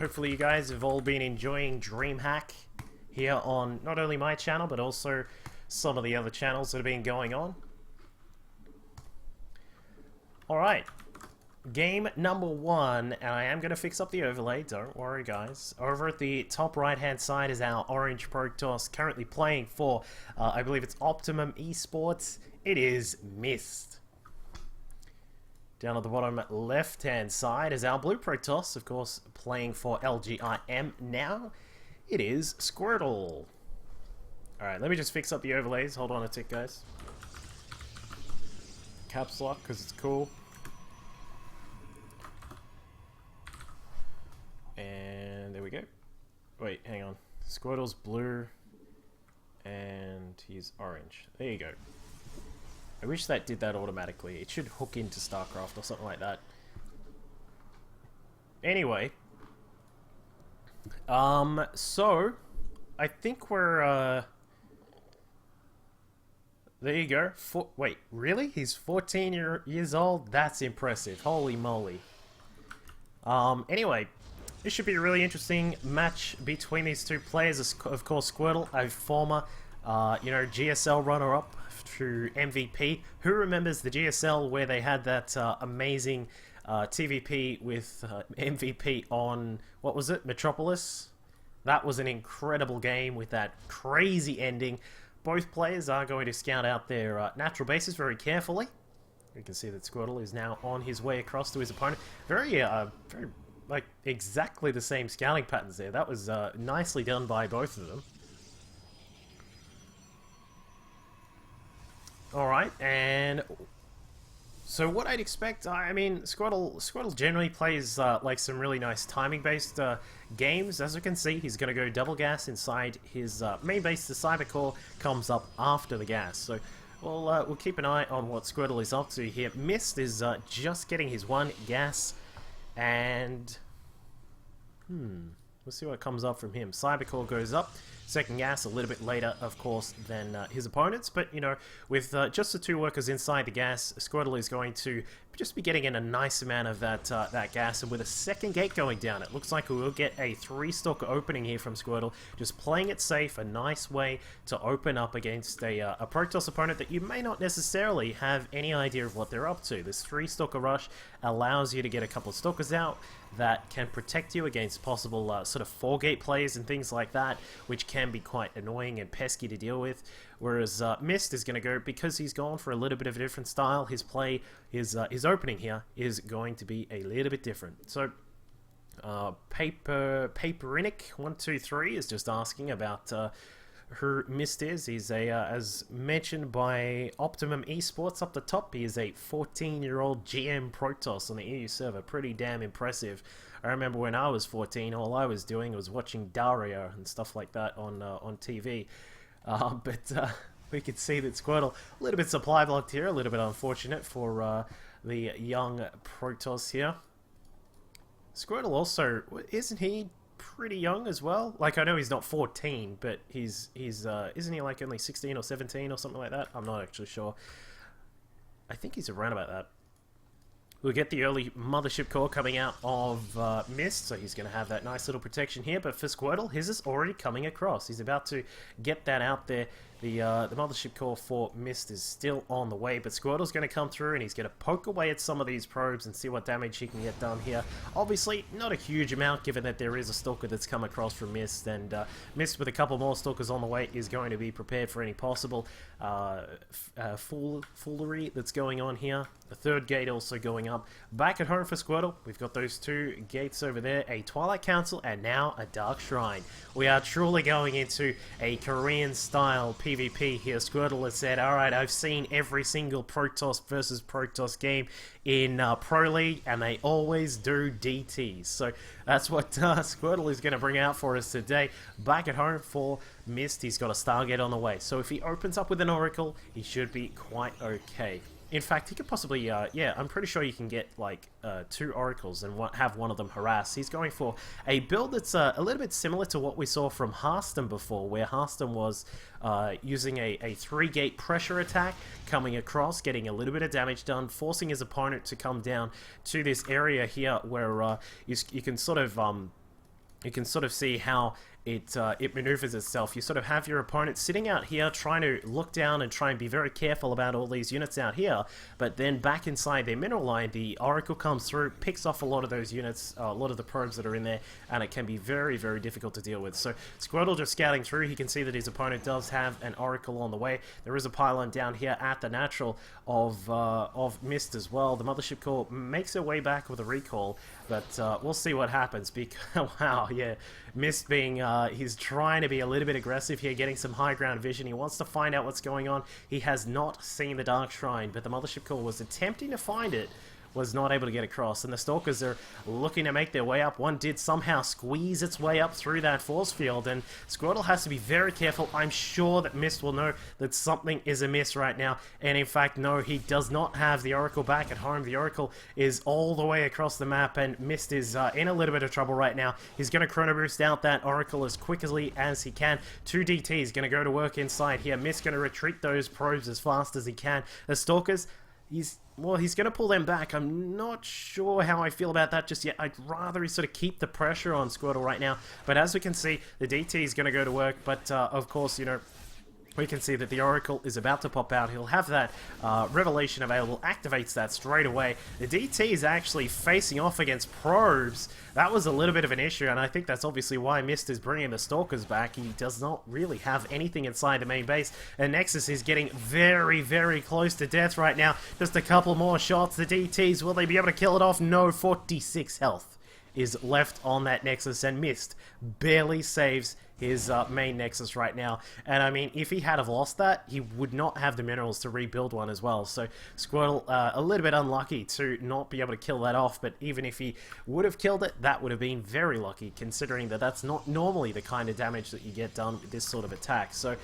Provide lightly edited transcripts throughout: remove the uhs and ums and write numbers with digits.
Hopefully you guys have all been enjoying Dreamhack here on not only my channel, but also some of the other channels that have been going on. Alright, game number 1, and I am going to fix up the overlay, don't worry guys. Over at the top right hand side is our orange Protoss, currently playing for, I believe it's Optimum Esports. It is Mist. Down at the bottom left hand side is our blue Protoss, of course, playing for LGIM now. It is Squirtle. Alright, let me just fix up the overlays. Hold on a tick, guys. Caps lock, because it's cool. And there we go. Wait, hang on. Squirtle's blue, and he's orange. There you go. I wish that did that automatically. It should hook into StarCraft or something like that. Anyway. So, I think we're, there you go. Wait, really? He's 14 years old? That's impressive. Holy moly. Anyway. This should be a really interesting match between these two players. Of course, Squirtle, a former, GSL runner-up through MVP. Who remembers the GSL where they had that amazing TVP with MVP on, what was it, Metropolis? That was an incredible game with that crazy ending. Both players are going to scout out their natural bases very carefully. You can see that Squirtle is now on his way across to his opponent. Very like exactly the same scouting patterns there. That was nicely done by both of them. Alright, and so what I'd expect, I mean, Squirtle generally plays like some really nice timing-based games. As you can see, he's going to go double gas inside his main base. The Cyber Core comes up after the gas. So we'll keep an eye on what Squirtle is up to here. Mist is just getting his one gas. And we'll see what comes up from him. Cybercore goes up. Second gas a little bit later, of course, than his opponents. But, you know, with just the two workers inside the gas, Squirtle is going to just be getting in a nice amount of that gas. And with a second gate going down, it looks like we will get a 3-stalker opening here from Squirtle. Just playing it safe, a nice way to open up against a Protoss opponent that you may not necessarily have any idea of what they're up to. This 3-stalker rush allows you to get a couple of stalkers out that can protect you against possible sort of 4-gate plays and things like that, which can be quite annoying and pesky to deal with. Whereas Mist is going to go, because he's gone for a little bit of a different style, his play, his opening here is going to be a little bit different. So, Paperinic123 is just asking about who Mist is. He's a, as mentioned by Optimum Esports up the top, he is a 14-year-old GM Protoss on the EU server. Pretty damn impressive. I remember when I was 14, all I was doing was watching Dario and stuff like that on TV. But we could see that Squirtle, a little bit supply blocked here, a little bit unfortunate for the young Protoss here. Squirtle also, isn't he pretty young as well? Like, I know he's not 14, but he's isn't he like only 16 or 17 or something like that? I'm not actually sure. I think he's around about that. We'll get the early Mothership Core coming out of Mist, so he's going to have that nice little protection here. But for Squirtle, his is already coming across. He's about to get that out there. The Mothership Core for Mist is still on the way, but Squirtle's going to come through and he's going to poke away at some of these probes and see what damage he can get done here. Obviously, not a huge amount, given that there is a Stalker that's come across from Mist, and Mist with a couple more Stalkers on the way is going to be prepared for any possible foolery that's going on here. The third gate also going up. Back at home for Squirtle, we've got those two gates over there, a Twilight Council and now a Dark Shrine. We are truly going into a Korean-style PvP here. Squirtle has said, alright, I've seen every single Protoss versus Protoss game in Pro League, and they always do DTs. So that's what Squirtle is going to bring out for us today. Back at home for Mist, he's got a Stargate on the way. So if he opens up with an Oracle, he should be quite okay. In fact, he could possibly, yeah, I'm pretty sure you can get, like, 2 Oracles and have one of them harass. He's going for a build that's a little bit similar to what we saw from Hearthstone before, where Hearthstone was using a 3-gate pressure attack, coming across, getting a little bit of damage done, forcing his opponent to come down to this area here where you can sort of you can sort of see how it maneuvers itself. You sort of have your opponent sitting out here trying to look down and try and be very careful about all these units out here, but then back inside their mineral line, the Oracle comes through, picks off a lot of those units, a lot of the probes that are in there, and it can be very, very difficult to deal with. So Squirtle just scouting through, he can see that his opponent does have an Oracle on the way. There is a pylon down here at the natural of Mist as well. The Mothership Core makes her way back with a recall, but we'll see what happens. Because wow, yeah, Mist being he's trying to be a little bit aggressive here, getting some high ground vision. He wants to find out what's going on. He has not seen the Dark Shrine, but the Mothership Core was attempting to find it, was not able to get across, and the Stalkers are looking to make their way up. One did somehow squeeze its way up through that force field, and Squirtle has to be very careful. I'm sure that Mist will know that something is amiss right now, and in fact, no, he does not have the Oracle back at home. The Oracle is all the way across the map, and Mist is in a little bit of trouble right now. He's going to Chrono Boost out that Oracle as quickly as he can. 2 DTs going to go to work inside here. Mist going to retreat those probes as fast as he can. The Stalkers, he's going to pull them back. I'm not sure how I feel about that just yet. I'd rather he sort of keep the pressure on Squirtle right now. But as we can see, the DT is going to go to work. But, of course, you know, we can see that the Oracle is about to pop out. He'll have that Revelation available, activates that straight away. The DT is actually facing off against probes. That was a little bit of an issue, and I think that's obviously why Mist is bringing the Stalkers back. He does not really have anything inside the main base, and Nexus is getting very, very close to death right now. Just a couple more shots. The DTs, will they be able to kill it off? No, 46 health is left on that Nexus, and Mist barely saves his main Nexus right now. And I mean, if he had have lost that, he would not have the minerals to rebuild one as well. So Squirtle, a little bit unlucky to not be able to kill that off, but even if he would have killed it, that would have been very lucky, considering that that's not normally the kind of damage that you get done with this sort of attack. So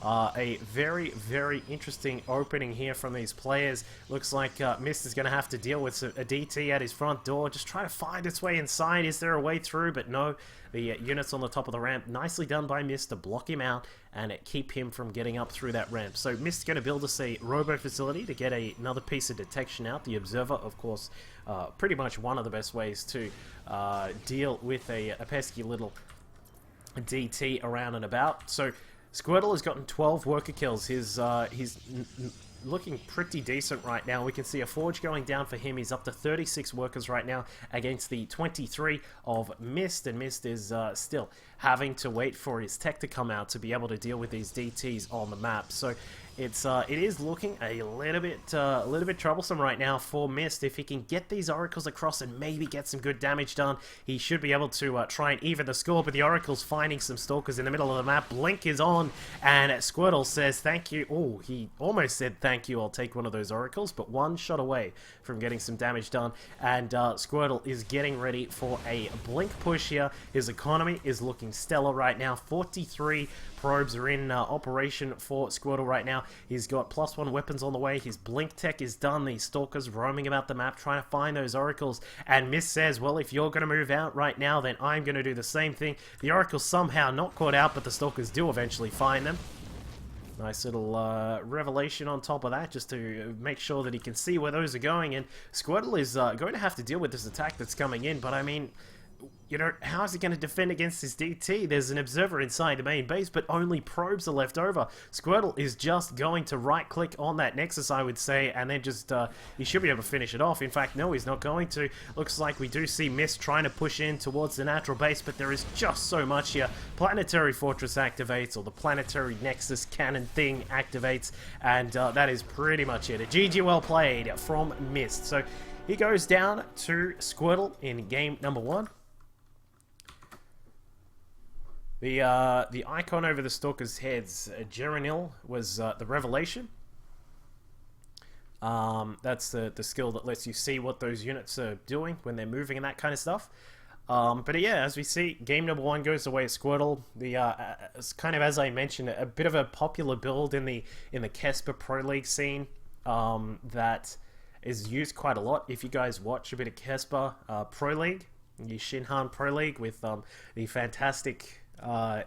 a very, very interesting opening here from these players. Looks like Mist is going to have to deal with a DT at his front door, just trying to find its way inside. Is there a way through? But no, the units on the top of the ramp, nicely done by Mist to block him out and keep him from getting up through that ramp. So Mist is going to build us a robo facility to get another piece of detection out. The Observer, of course, pretty much one of the best ways to deal with a pesky little DT around and about. So Squirtle has gotten 12 worker kills. He's looking pretty decent right now. We can see a Forge going down for him. He's up to 36 workers right now against the 23 of Mist, and Mist is still having to wait for his tech to come out to be able to deal with these DTs on the map. So it is looking a little bit troublesome right now for Mist. If he can get these Oracles across and maybe get some good damage done, he should be able to try and even the score. But the Oracle's finding some Stalkers in the middle of the map. Blink is on, and Squirtle says thank you. Oh, he almost said thank you, I'll take one of those Oracles, but one shot away from getting some damage done. And Squirtle is getting ready for a blink push here. His economy is looking stellar right now. 43 probes are in operation for Squirtle right now. He's got +1 weapons on the way. His blink tech is done. These Stalkers roaming about the map trying to find those Oracles. And Mist says, well, if you're going to move out right now, then I'm going to do the same thing. The Oracle's somehow not caught out, but the Stalkers do eventually find them. Nice little revelation on top of that, just to make sure that he can see where those are going. And Squirtle is going to have to deal with this attack that's coming in, but I mean, you know, how is he going to defend against this DT? There's an Observer inside the main base, but only probes are left over. Squirtle is just going to right-click on that Nexus, I would say, and then just, he should be able to finish it off. In fact, no, he's not going to. Looks like we do see Mist trying to push in towards the natural base, but there is just so much here. Planetary Fortress activates, or the Planetary Nexus cannon thing activates, and that is pretty much it. A GG well played from Mist. So he goes down to Squirtle in game number 1. The icon over the Stalkers' heads, Geranil, was the Revelation. That's the skill that lets you see what those units are doing when they're moving and that kind of stuff. But yeah, as we see, game number 1 goes away at Squirtle. It's kind of, as I mentioned, a bit of a popular build in the Kesper Pro League scene that is used quite a lot. If you guys watch a bit of Kesper Pro League, the Shinhan Pro League with the fantastic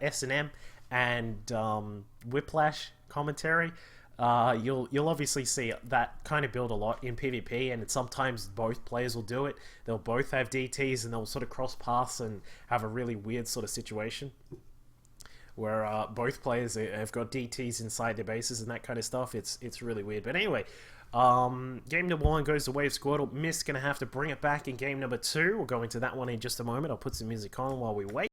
S&M and Whiplash commentary, you'll obviously see that kind of build a lot in PvP, and sometimes both players will do it. They'll both have DTs, and they'll sort of cross paths and have a really weird sort of situation where both players have got DTs inside their bases and that kind of stuff. It's really weird. But anyway, game number 1 goes the way of Squirtle. Mist gonna have to bring it back in game number 2. We'll go into that one in just a moment. I'll put some music on while we wait.